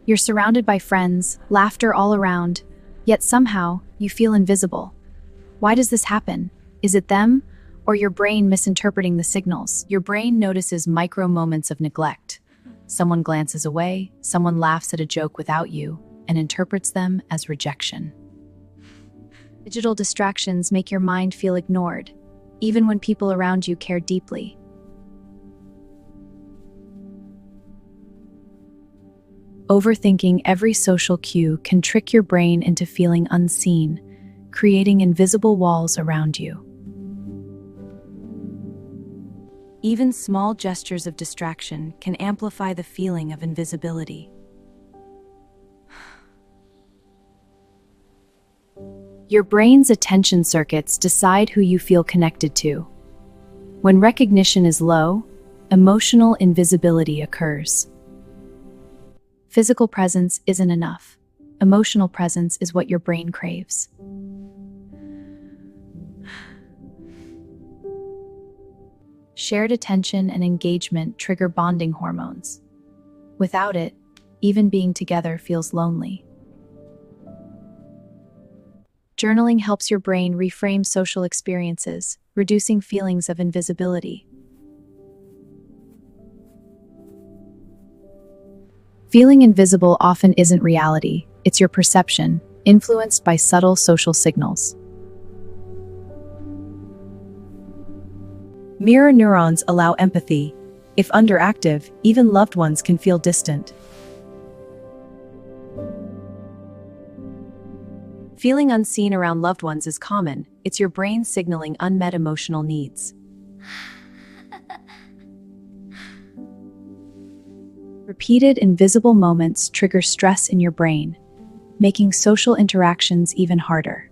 You're surrounded by friends, laughter all around, yet somehow you feel invisible. Why does this happen? Is it them, or your brain misinterpreting the signals? Your brain notices micro moments of neglect. Someone glances away, someone laughs at a joke without you, and interprets them as rejection. Digital distractions make your mind feel ignored, even when people around you care deeply. Overthinking every social cue can trick your brain into feeling unseen, creating invisible walls around you. Even small gestures of distraction can amplify the feeling of invisibility. Your brain's attention circuits decide who you feel connected to. When recognition is low, emotional invisibility occurs. Physical presence isn't enough. Emotional presence is what your brain craves. Shared attention and engagement trigger bonding hormones. Without it, even being together feels lonely. Journaling helps your brain reframe social experiences, reducing feelings of invisibility. Feeling invisible often isn't reality, it's your perception, influenced by subtle social signals. Mirror neurons allow empathy. If underactive, even loved ones can feel distant. Feeling unseen around loved ones is common. It's your brain signaling unmet emotional needs. Repeated invisible moments trigger stress in your brain, making social interactions even harder.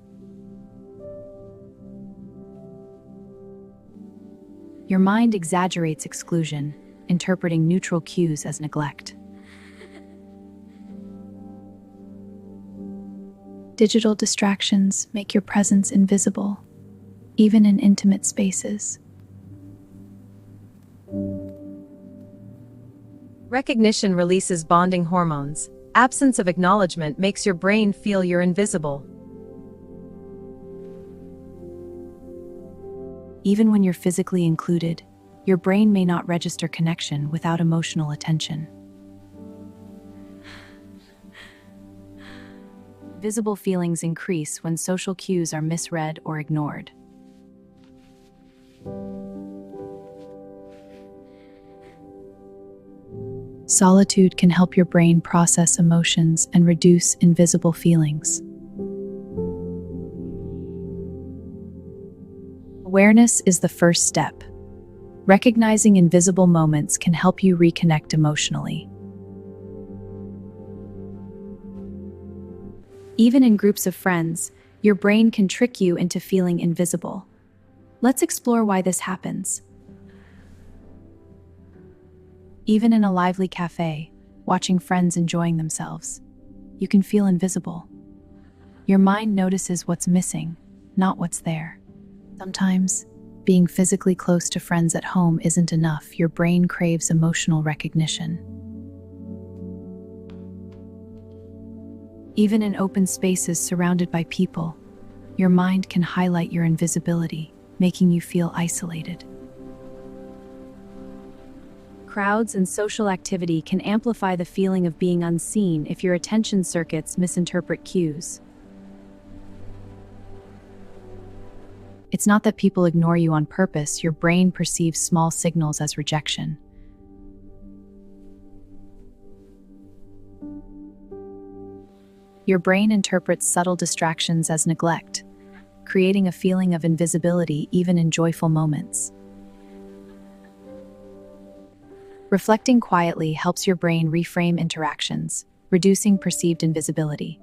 Your mind exaggerates exclusion, interpreting neutral cues as neglect. Digital distractions make your presence invisible, even in intimate spaces. Recognition releases bonding hormones. Absence of acknowledgement makes your brain feel you're invisible. Even when you're physically included, your brain may not register connection without emotional attention. Visible feelings increase when social cues are misread or ignored. Solitude can help your brain process emotions and reduce invisible feelings. Awareness is the first step. Recognizing invisible moments can help you reconnect emotionally. Even in groups of friends, your brain can trick you into feeling invisible. Let's explore why this happens. Even in a lively cafe, watching friends enjoying themselves, you can feel invisible. Your mind notices what's missing, not what's there. Sometimes, being physically close to friends at home isn't enough. Your brain craves emotional recognition. Even in open spaces surrounded by people, your mind can highlight your invisibility, making you feel isolated. Crowds and social activity can amplify the feeling of being unseen if your attention circuits misinterpret cues. It's not that people ignore you on purpose, your brain perceives small signals as rejection. Your brain interprets subtle distractions as neglect, creating a feeling of invisibility even in joyful moments. Reflecting quietly helps your brain reframe interactions, reducing perceived invisibility.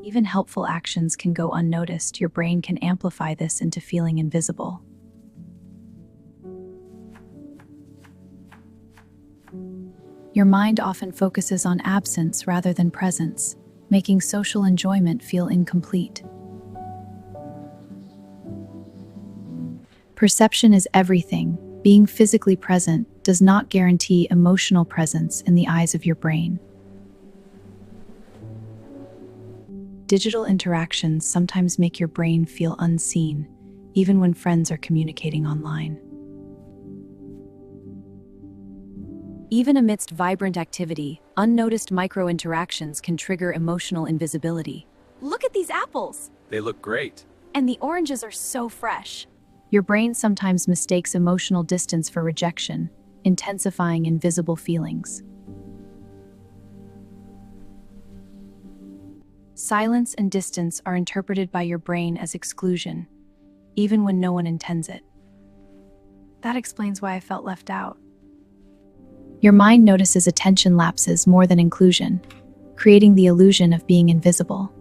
Even helpful actions can go unnoticed. Your brain can amplify this into feeling invisible. Your mind often focuses on absence rather than presence, making social enjoyment feel incomplete. Perception is everything. Being physically present does not guarantee emotional presence in the eyes of your brain. Digital interactions sometimes make your brain feel unseen, even when friends are communicating online. Even amidst vibrant activity, unnoticed micro-interactions can trigger emotional invisibility. Look at these apples! They look great. And the oranges are so fresh. Your brain sometimes mistakes emotional distance for rejection, intensifying invisible feelings. Silence and distance are interpreted by your brain as exclusion, even when no one intends it. That explains why I felt left out. Your mind notices attention lapses more than inclusion, creating the illusion of being invisible.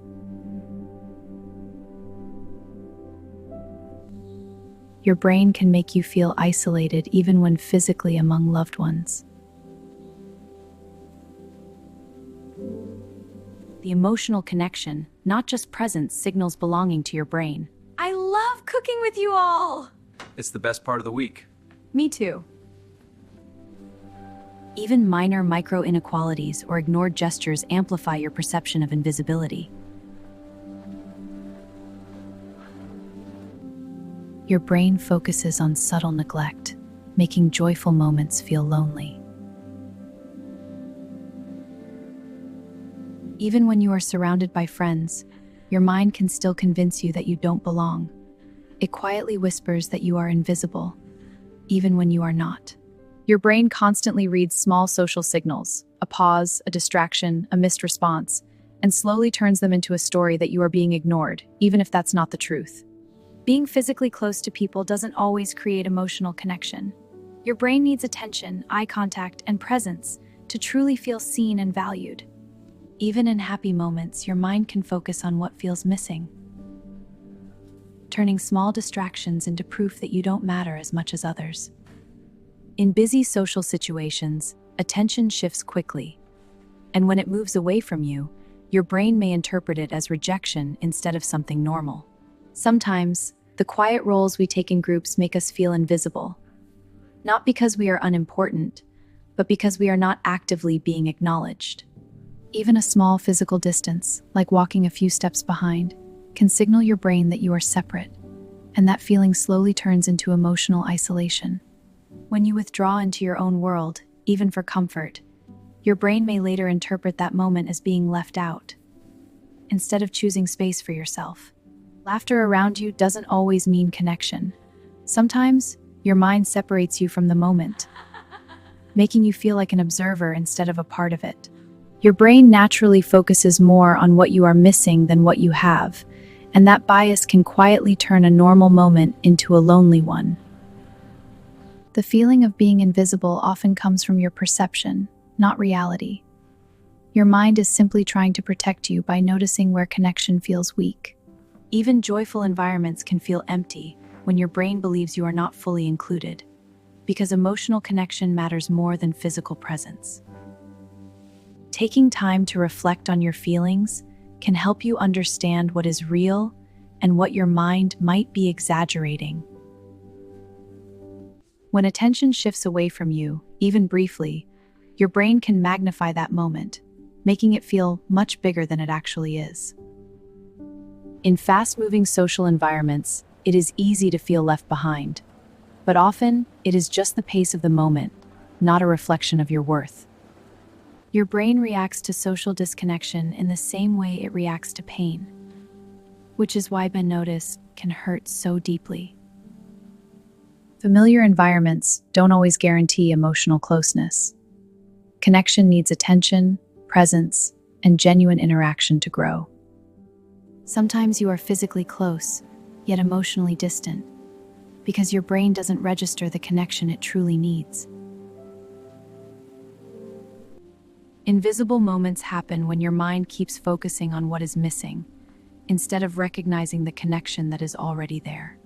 Your brain can make you feel isolated even when physically among loved ones. The emotional connection, not just presence, signals belonging to your brain. I love cooking with you all! It's the best part of the week. Me too. Even minor micro-inequalities or ignored gestures amplify your perception of invisibility. Your brain focuses on subtle neglect, making joyful moments feel lonely. Even when you are surrounded by friends, your mind can still convince you that you don't belong. It quietly whispers that you are invisible, even when you are not. Your brain constantly reads small social signals, a pause, a distraction, a missed response, and slowly turns them into a story that you are being ignored, even if that's not the truth. Being physically close to people doesn't always create emotional connection. Your brain needs attention, eye contact, and presence to truly feel seen and valued. Even in happy moments, your mind can focus on what feels missing, turning small distractions into proof that you don't matter as much as others. In busy social situations, attention shifts quickly, and when it moves away from you, your brain may interpret it as rejection instead of something normal. Sometimes, the quiet roles we take in groups make us feel invisible, not because we are unimportant, but because we are not actively being acknowledged. Even a small physical distance, like walking a few steps behind, can signal your brain that you are separate, and that feeling slowly turns into emotional isolation. When you withdraw into your own world, even for comfort, your brain may later interpret that moment as being left out, instead of choosing space for yourself. Laughter around you doesn't always mean connection. Sometimes, your mind separates you from the moment, making you feel like an observer instead of a part of it. Your brain naturally focuses more on what you are missing than what you have, and that bias can quietly turn a normal moment into a lonely one. The feeling of being invisible often comes from your perception, not reality. Your mind is simply trying to protect you by noticing where connection feels weak. Even joyful environments can feel empty when your brain believes you are not fully included, because emotional connection matters more than physical presence. Taking time to reflect on your feelings can help you understand what is real and what your mind might be exaggerating. When attention shifts away from you, even briefly, your brain can magnify that moment, making it feel much bigger than it actually is. In fast-moving social environments, it is easy to feel left behind, but often it is just the pace of the moment, not a reflection of your worth. Your brain reacts to social disconnection in the same way it reacts to pain, which is why unnoticed can hurt so deeply. Familiar environments don't always guarantee emotional closeness. Connection needs attention, presence, and genuine interaction to grow. Sometimes you are physically close, yet emotionally distant, because your brain doesn't register the connection it truly needs. Invisible moments happen when your mind keeps focusing on what is missing, instead of recognizing the connection that is already there.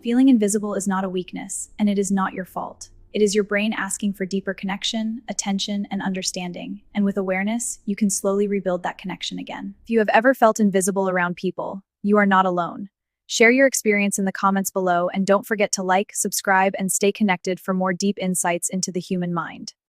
Feeling invisible is not a weakness, and it is not your fault. It is your brain asking for deeper connection, attention, and understanding. And with awareness, you can slowly rebuild that connection again. If you have ever felt invisible around people, you are not alone. Share your experience in the comments below and don't forget to like, subscribe, and stay connected for more deep insights into the human mind.